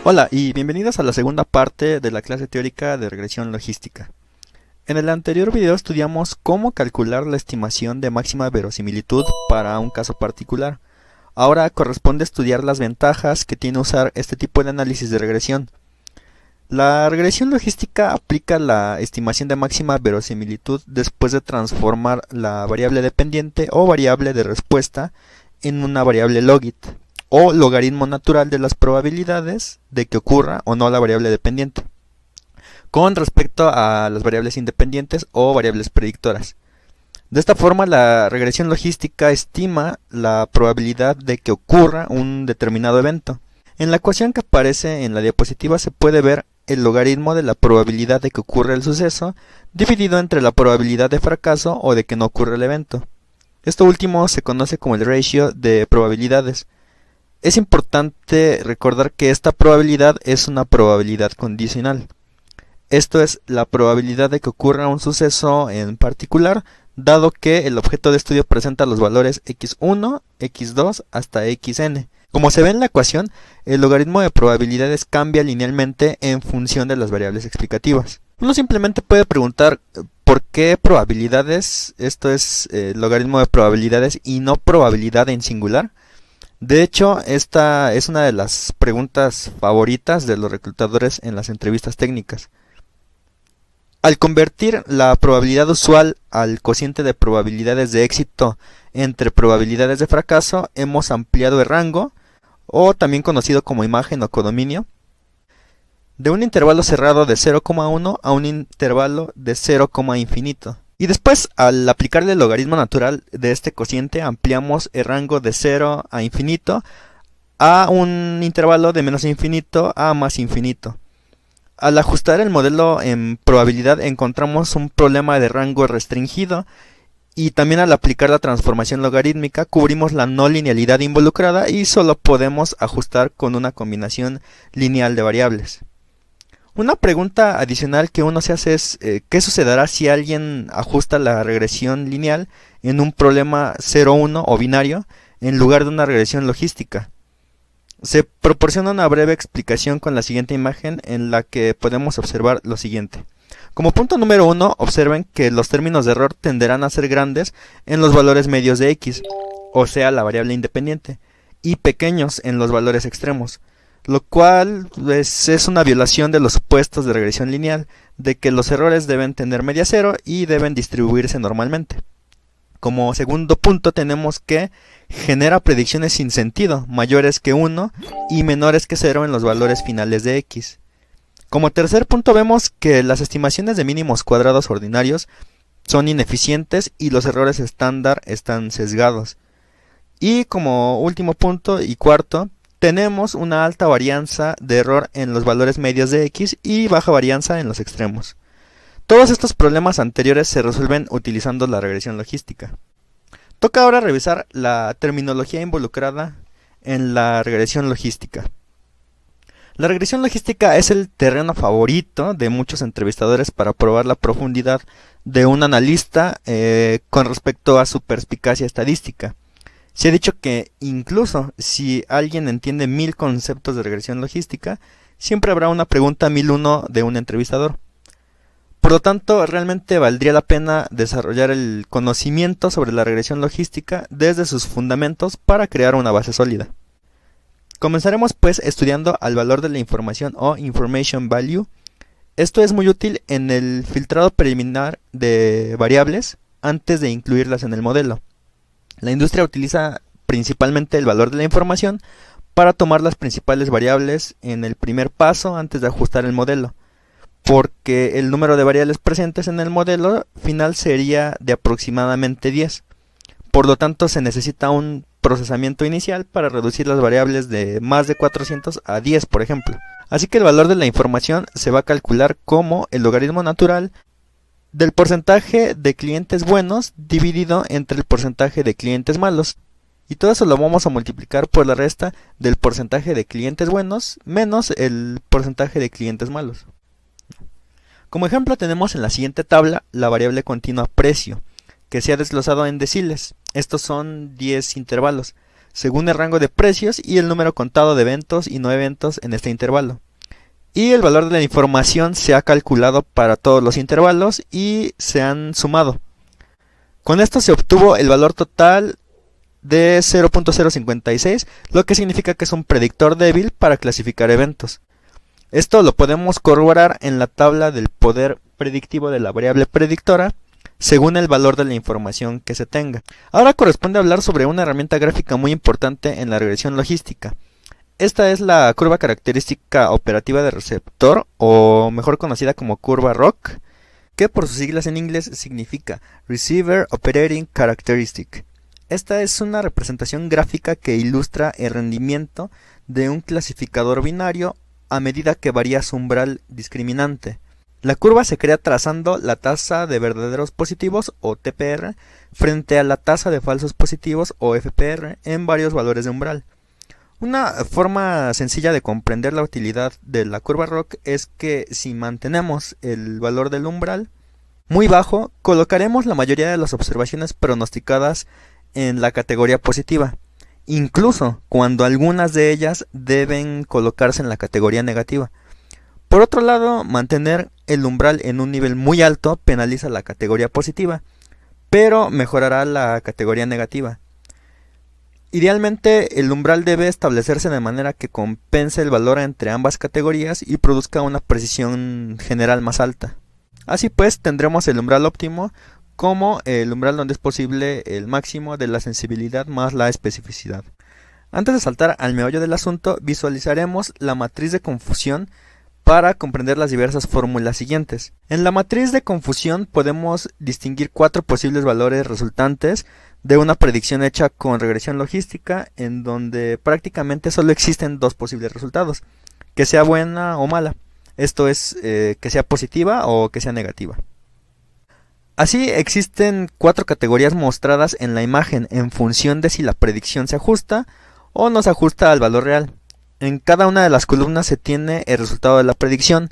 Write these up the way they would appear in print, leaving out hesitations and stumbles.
Hola y bienvenidos a la segunda parte de la clase teórica de regresión logística. En el anterior video estudiamos cómo calcular la estimación de máxima verosimilitud para un caso particular. Ahora corresponde estudiar las ventajas que tiene usar este tipo de análisis de regresión. La regresión logística aplica la estimación de máxima verosimilitud después de transformar la variable dependiente o variable de respuesta en una variable logit, o logaritmo natural de las probabilidades de que ocurra o no la variable dependiente, con respecto a las variables independientes o variables predictoras. De esta forma, la regresión logística estima la probabilidad de que ocurra un determinado evento. En la ecuación que aparece en la diapositiva se puede ver el logaritmo de la probabilidad de que ocurra el suceso dividido entre la probabilidad de fracaso o de que no ocurra el evento. Esto último se conoce como el ratio de probabilidades. Es importante recordar que esta probabilidad es una probabilidad condicional. Esto es la probabilidad de que ocurra un suceso en particular, dado que el objeto de estudio presenta los valores x1, x2 hasta xn. Como se ve en la ecuación, el logaritmo de probabilidades cambia linealmente en función de las variables explicativas. Uno simplemente puede preguntar ¿por qué probabilidades? Esto es logaritmo de probabilidades y no probabilidad en singular. De hecho, esta es una de las preguntas favoritas de los reclutadores en las entrevistas técnicas. Al convertir la probabilidad usual al cociente de probabilidades de éxito entre probabilidades de fracaso, hemos ampliado el rango, o también conocido como imagen o codominio, de un intervalo cerrado de 0,1 a un intervalo de 0, infinito. Y después, al aplicarle el logaritmo natural de este cociente, ampliamos el rango de 0 a infinito a un intervalo de menos infinito a más infinito. Al ajustar el modelo en probabilidad encontramos un problema de rango restringido, y también al aplicar la transformación logarítmica cubrimos la no linealidad involucrada y solo podemos ajustar con una combinación lineal de variables. Una pregunta adicional que uno se hace es ¿qué sucederá si alguien ajusta la regresión lineal en un problema 0-1 o binario en lugar de una regresión logística? Se proporciona una breve explicación con la siguiente imagen, en la que podemos observar lo siguiente. Como punto número 1, observen que los términos de error tenderán a ser grandes en los valores medios de x, o sea la variable independiente, y pequeños en los valores extremos, lo cual es una violación de los supuestos de regresión lineal, de que los errores deben tener media cero y deben distribuirse normalmente. Como segundo punto tenemos que genera predicciones sin sentido, mayores que 1 y menores que 0 en los valores finales de x. Como tercer punto vemos que las estimaciones de mínimos cuadrados ordinarios son ineficientes y los errores estándar están sesgados. Y como último punto y cuarto, tenemos una alta varianza de error en los valores medios de x y baja varianza en los extremos. Todos estos problemas anteriores se resuelven utilizando la regresión logística. Toca ahora revisar la terminología involucrada en la regresión logística. La regresión logística es el terreno favorito de muchos entrevistadores para probar la profundidad de un analista con respecto a su perspicacia estadística. Se ha dicho que incluso si alguien entiende 1000 conceptos de regresión logística, siempre habrá una pregunta 1001 de un entrevistador. Por lo tanto, realmente valdría la pena desarrollar el conocimiento sobre la regresión logística desde sus fundamentos para crear una base sólida. Comenzaremos pues estudiando al valor de la información o information value. Esto es muy útil en el filtrado preliminar de variables antes de incluirlas en el modelo. La industria utiliza principalmente el valor de la información para tomar las principales variables en el primer paso antes de ajustar el modelo, porque el número de variables presentes en el modelo final sería de aproximadamente 10. Por lo tanto, se necesita un procesamiento inicial para reducir las variables de más de 400 a 10, por ejemplo. Así que el valor de la información se va a calcular como el logaritmo natural del porcentaje de clientes buenos dividido entre el porcentaje de clientes malos. Y todo eso lo vamos a multiplicar por la resta del porcentaje de clientes buenos menos el porcentaje de clientes malos. Como ejemplo tenemos en la siguiente tabla la variable continua precio, que se ha desglosado en deciles. Estos son 10 intervalos. según el rango de precios y el número contado de eventos y no eventos en este intervalo. Y el valor de la información se ha calculado para todos los intervalos y se han sumado. Con esto se obtuvo el valor total de 0.056, lo que significa que es un predictor débil para clasificar eventos. Esto lo podemos corroborar en la tabla del poder predictivo de la variable predictora, según el valor de la información que se tenga. Ahora corresponde hablar sobre una herramienta gráfica muy importante en la regresión logística. Esta es la curva característica operativa de receptor, o mejor conocida como curva ROC, que por sus siglas en inglés significa Receiver Operating Characteristic. Esta es una representación gráfica que ilustra el rendimiento de un clasificador binario a medida que varía su umbral discriminante. La curva se crea trazando la tasa de verdaderos positivos, o TPR, frente a la tasa de falsos positivos, o FPR, en varios valores de umbral. Una forma sencilla de comprender la utilidad de la curva ROC es que si mantenemos el valor del umbral muy bajo, colocaremos la mayoría de las observaciones pronosticadas en la categoría positiva, incluso cuando algunas de ellas deben colocarse en la categoría negativa. Por otro lado, mantener el umbral en un nivel muy alto penaliza la categoría positiva, pero mejorará la categoría negativa. Idealmente, el umbral debe establecerse de manera que compense el valor entre ambas categorías y produzca una precisión general más alta. Así pues, tendremos el umbral óptimo como el umbral donde es posible el máximo de la sensibilidad más la especificidad. Antes de saltar al meollo del asunto, visualizaremos la matriz de confusión para comprender las diversas fórmulas siguientes. En la matriz de confusión podemos distinguir 4 posibles valores resultantes de una predicción hecha con regresión logística, en donde prácticamente solo existen 2 posibles resultados, que sea buena o mala, esto es, que sea positiva o que sea negativa. Así existen 4 categorías mostradas en la imagen en función de si la predicción se ajusta o no se ajusta al valor real. En cada una de las columnas se tiene el resultado de la predicción.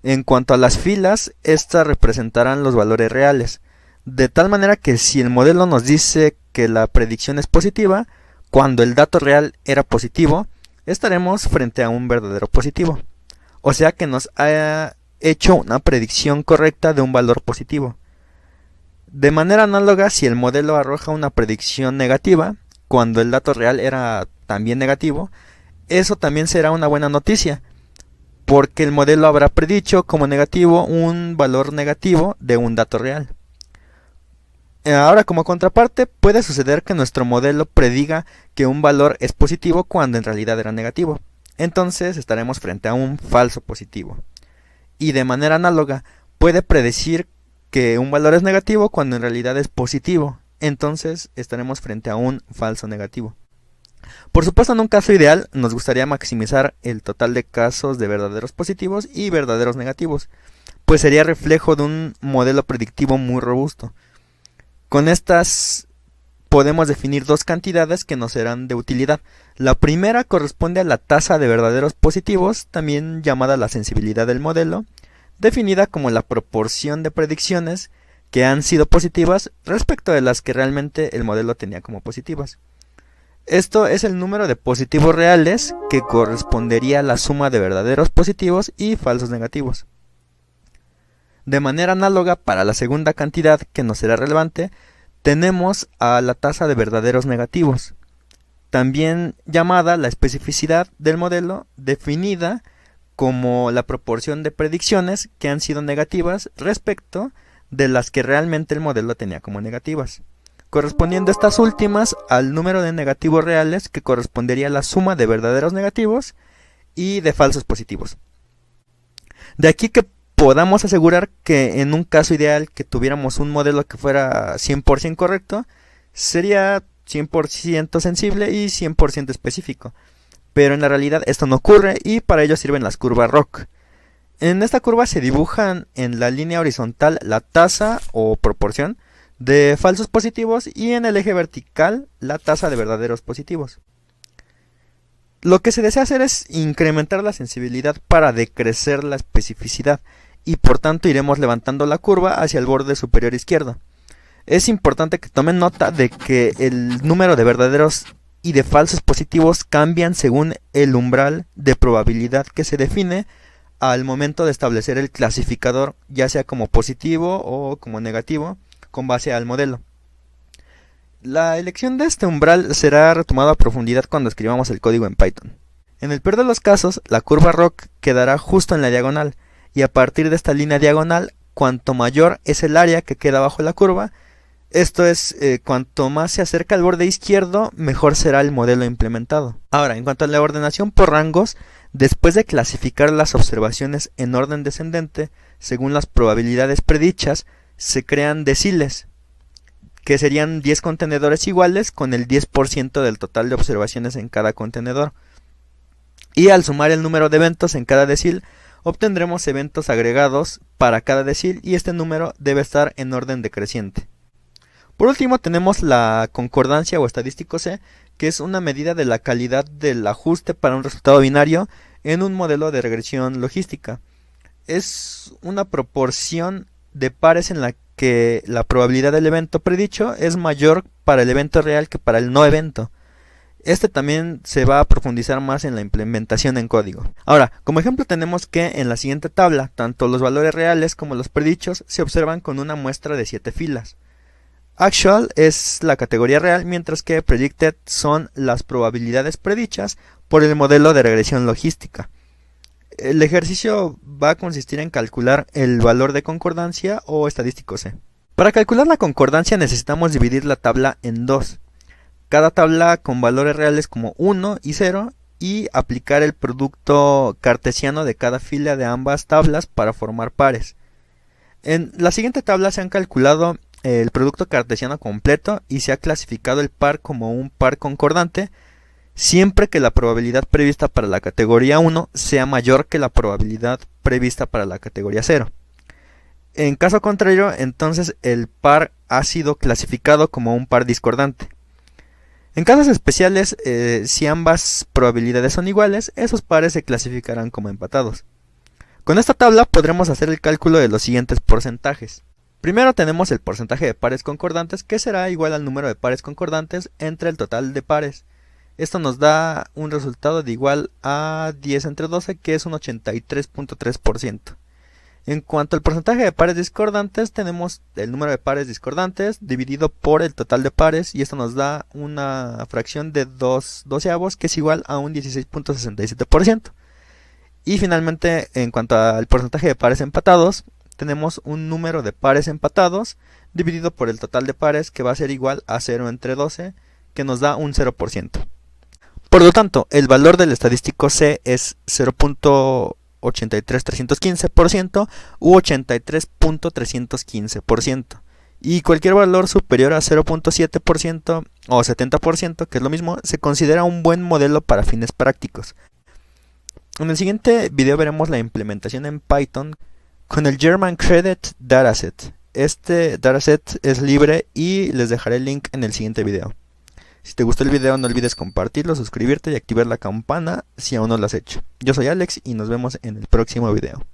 En cuanto a las filas, estas representarán los valores reales, de tal manera que si el modelo nos dice que la predicción es positiva, cuando el dato real era positivo, estaremos frente a un verdadero positivo. O sea que nos ha hecho una predicción correcta de un valor positivo. De manera análoga, si el modelo arroja una predicción negativa, cuando el dato real era también negativo, eso también será una buena noticia, porque el modelo habrá predicho como negativo un valor negativo de un dato real. Ahora, como contraparte, puede suceder que nuestro modelo prediga que un valor es positivo cuando en realidad era negativo. Entonces estaremos frente a un falso positivo. Y de manera análoga, puede predecir que un valor es negativo cuando en realidad es positivo. Entonces estaremos frente a un falso negativo. Por supuesto, en un caso ideal, nos gustaría maximizar el total de casos de verdaderos positivos y verdaderos negativos, pues sería reflejo de un modelo predictivo muy robusto. Con estas podemos definir 2 cantidades que nos serán de utilidad. La primera corresponde a la tasa de verdaderos positivos, también llamada la sensibilidad del modelo, definida como la proporción de predicciones que han sido positivas respecto de las que realmente el modelo tenía como positivas. Esto es el número de positivos reales que correspondería a la suma de verdaderos positivos y falsos negativos. De manera análoga, para la segunda cantidad que nos será relevante, tenemos a la tasa de verdaderos negativos, también llamada la especificidad del modelo, definida como la proporción de predicciones que han sido negativas respecto de las que realmente el modelo tenía como negativas, correspondiendo estas últimas al número de negativos reales que correspondería a la suma de verdaderos negativos y de falsos positivos. De aquí que podamos asegurar que en un caso ideal que tuviéramos un modelo que fuera 100% correcto, sería 100% sensible y 100% específico. Pero en la realidad esto no ocurre y para ello sirven las curvas ROC. En esta curva se dibujan en la línea horizontal la tasa o proporción de falsos positivos y en el eje vertical la tasa de verdaderos positivos. Lo que se desea hacer es incrementar la sensibilidad para decrecer la especificidad y por tanto iremos levantando la curva hacia el borde superior izquierdo. Es importante que tomen nota de que el número de verdaderos y de falsos positivos cambian según el umbral de probabilidad que se define al momento de establecer el clasificador, ya sea como positivo o como negativo, con base al modelo. La elección de este umbral será retomada a profundidad cuando escribamos el código en Python. En el peor de los casos, la curva ROC quedará justo en la diagonal, y a partir de esta línea diagonal, cuanto mayor es el área que queda bajo la curva, esto es, cuanto más se acerca al borde izquierdo, mejor será el modelo implementado. Ahora, en cuanto a la ordenación por rangos, después de clasificar las observaciones en orden descendente, según las probabilidades predichas, se crean deciles, que serían 10 contenedores iguales con el 10% del total de observaciones en cada contenedor. Y al sumar el número de eventos en cada decil, obtendremos eventos agregados para cada decil y este número debe estar en orden decreciente. Por último tenemos la concordancia o estadístico C, que es una medida de la calidad del ajuste para un resultado binario en un modelo de regresión logística. Es una proporción de pares en la que la probabilidad del evento predicho es mayor para el evento real que para el no evento. Este también se va a profundizar más en la implementación en código. Ahora, como ejemplo tenemos que en la siguiente tabla, tanto los valores reales como los predichos se observan con una muestra de 7 filas. Actual es la categoría real, mientras que predicted son las probabilidades predichas por el modelo de regresión logística. El ejercicio va a consistir en calcular el valor de concordancia o estadístico C. Para calcular la concordancia necesitamos dividir la tabla en dos. Cada tabla con valores reales como 1 y 0 y aplicar el producto cartesiano de cada fila de ambas tablas para formar pares. En la siguiente tabla se han calculado el producto cartesiano completo y se ha clasificado el par como un par concordante siempre que la probabilidad prevista para la categoría 1 sea mayor que la probabilidad prevista para la categoría 0. En caso contrario, entonces el par ha sido clasificado como un par discordante. En casos especiales, si ambas probabilidades son iguales, esos pares se clasificarán como empatados. Con esta tabla podremos hacer el cálculo de los siguientes porcentajes. Primero tenemos el porcentaje de pares concordantes, que será igual al número de pares concordantes entre el total de pares. Esto nos da un resultado de igual a 10 entre 12, que es un 83.3%. En cuanto al porcentaje de pares discordantes, tenemos el número de pares discordantes dividido por el total de pares, y esto nos da una fracción de 2 doceavos, que es igual a un 16.67%. Y finalmente, en cuanto al porcentaje de pares empatados, tenemos un número de pares empatados dividido por el total de pares, que va a ser igual a 0 entre 12, que nos da un 0%. Por lo tanto, el valor del estadístico C es 0.83315% u 83.315%. Y cualquier valor superior a 0.7% o 70%, que es lo mismo, se considera un buen modelo para fines prácticos. En el siguiente video veremos la implementación en Python con el German Credit Dataset. Este dataset es libre y les dejaré el link en el siguiente video. Si te gustó el video no olvides compartirlo, suscribirte y activar la campana si aún no lo has hecho. Yo soy Alex y nos vemos en el próximo video.